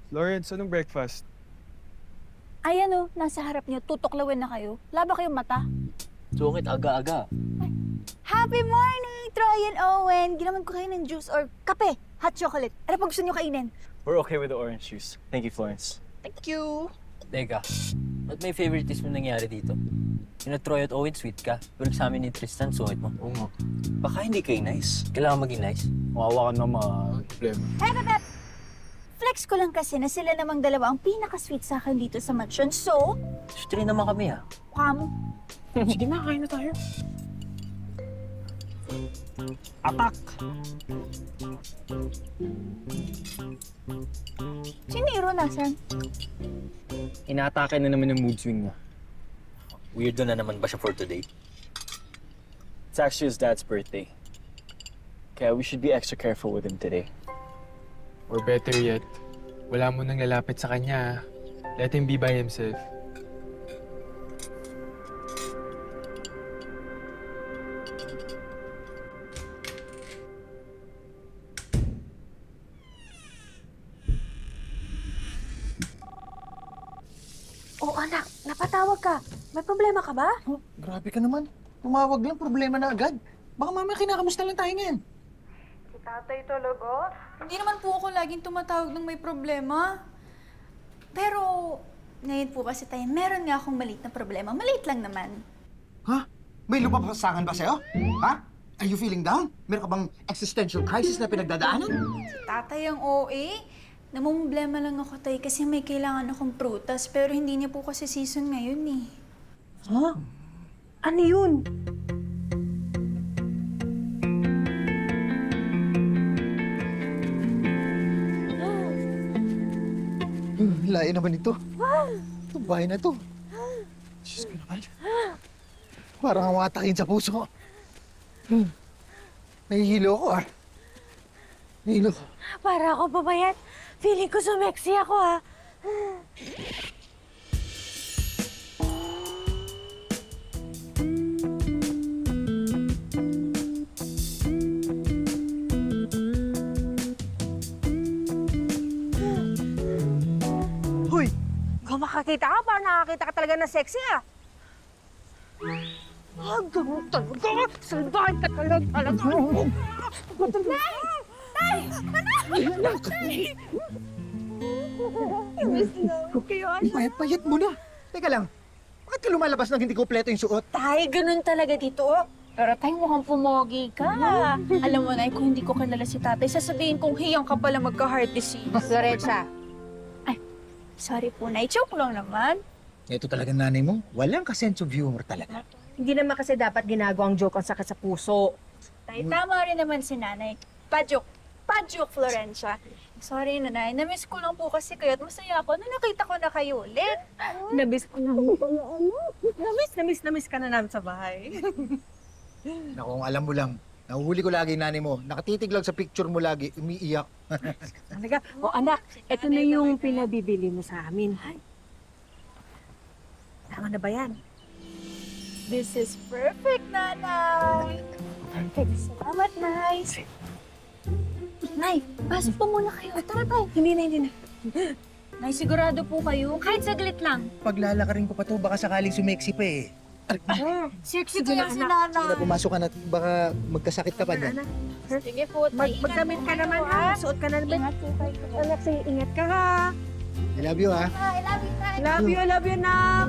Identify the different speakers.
Speaker 1: Lawrence, anong breakfast?
Speaker 2: Ayan o, nasa harap niyo, tutuklawin na kayo. Laba kayong mata.
Speaker 3: Sukit aga-aga.
Speaker 2: Happy morning, Troy and Owen! Ginawan ko kayo ng juice or kape, hot chocolate. Ano pa gusto niyo kainin?
Speaker 1: We're okay with the orange juice. Thank you, Florence.
Speaker 2: Thank you.
Speaker 3: Teka, ba't may favoritism nangyari dito? Yung na Troy at Owen, sweet ka. Pero sa amin ni Tristan, sukit mo.
Speaker 1: Oo nga.
Speaker 3: Baka hindi kayo nice. Kailangan maging nice.
Speaker 1: Mawawa ka na mga problema.
Speaker 2: Pep! Flex ko lang kasi na sila namang dalawa ang pinaka-sweet sa akin dito sa mansion. So,
Speaker 3: Siyempre naman kami ha.
Speaker 2: kamo.
Speaker 1: Sige na, kain na tayo. Atak!
Speaker 2: Si Nero nasan?
Speaker 1: Inaatake na naman yung mood swing niya.
Speaker 3: Weirdo na naman ba siya for today?
Speaker 1: It's actually his dad's birthday. Kaya we should be extra careful with him today.
Speaker 4: Or better yet, wala mo nang lalapit sa kanya. Let him be by himself.
Speaker 2: Oh, anak, napatawag ka. May problema ka ba?
Speaker 5: Oh, grabe ka naman. Tumawag lang, problema na agad. Baka mamaya kinakamusta lang tayo ngayon.
Speaker 6: Si tatay talaga? Hindi naman po ako laging tumatawag ng may problema.
Speaker 2: Pero, ngayon po kasi tayo, meron nga akong maliit na problema. Maliit lang naman.
Speaker 5: Ha? May lupapasangan ba sa'yo? Ha? Are you feeling down? Meron ka bang existential crisis na pinagdadaanan?
Speaker 6: Si tatay ang OA. Namumblema lang ako tayo kasi may kailangan akong prutas pero hindi niya po kasi season ngayon eh.
Speaker 7: Ha? Ano yun?
Speaker 5: Lain naman ito. Itong bahay na to. Diyos ko naman. Parang awatakin sa puso ko. Nahihilo ako ah. Nahihilo ko.
Speaker 7: Para ako babayat. Feeling ko sumeksi ako, ha?
Speaker 5: Hoy!
Speaker 7: Kung makakita ka, parang nakakita ka talaga ng sexy, ha? Ganun talaga. Salbahan ka talaga.
Speaker 5: Payat-payat mo na. Teka lang. Bakit ka lumalabas nang hindi kompleto yung suot?
Speaker 7: Tay, ganun talaga dito, oh.
Speaker 2: Pero tayo mukhang pumogi ka. Alam mo na, kung hindi ko kilala si tatay, sasabihin kong hiyang ka pala magka-heart disease.
Speaker 7: Lorenza.
Speaker 2: Sorry po, na-joke lang naman.
Speaker 5: Ito talaga nanay mo. Walang ka-sense of humor talaga.
Speaker 7: Hindi naman kasi dapat ginagawang joke ang sakit sa puso.
Speaker 2: Tay, tama rin naman si nanay. Pajoke, Florencia. Sorry, nanay. Na-miss ko lang po kasi kayo at masaya ako na nakita ko na kayo ulit.
Speaker 7: Namiss ko na. Namiss ka na namin sa bahay.
Speaker 5: Naku, kung alam mo lang, nahuhuli ko lagi yung nanay mo. Nakatitig lang sa picture mo lagi, umiiyak.
Speaker 7: Talaga? O anak, ito na yung pinabibili mo sa amin. Tama na ba yan?
Speaker 2: This is perfect, nanay. Perfect. Salamat, nay. Nay, pasok po muna kayo. Tara tayo.
Speaker 7: Hindi na.
Speaker 2: Nay, sigurado po kayo. Kahit saglit lang.
Speaker 5: Paglalakarin ko pa to, baka sakaling sumeksi pa eh.
Speaker 2: Sexy
Speaker 7: Sige
Speaker 2: kaya
Speaker 7: na,
Speaker 2: si
Speaker 7: anak.
Speaker 5: Sige na,
Speaker 2: nanay.
Speaker 5: pumasok ka na, baka magkasakit ka pa dyan.
Speaker 2: Sige po, tay.
Speaker 7: Magdamit ka naman, ha? Suot ka na naman.
Speaker 2: Ingat po kayo.
Speaker 7: Anak, sige, ingat ka, ha?
Speaker 5: I love you ha.
Speaker 2: I love you, tay.
Speaker 7: Love you, anak.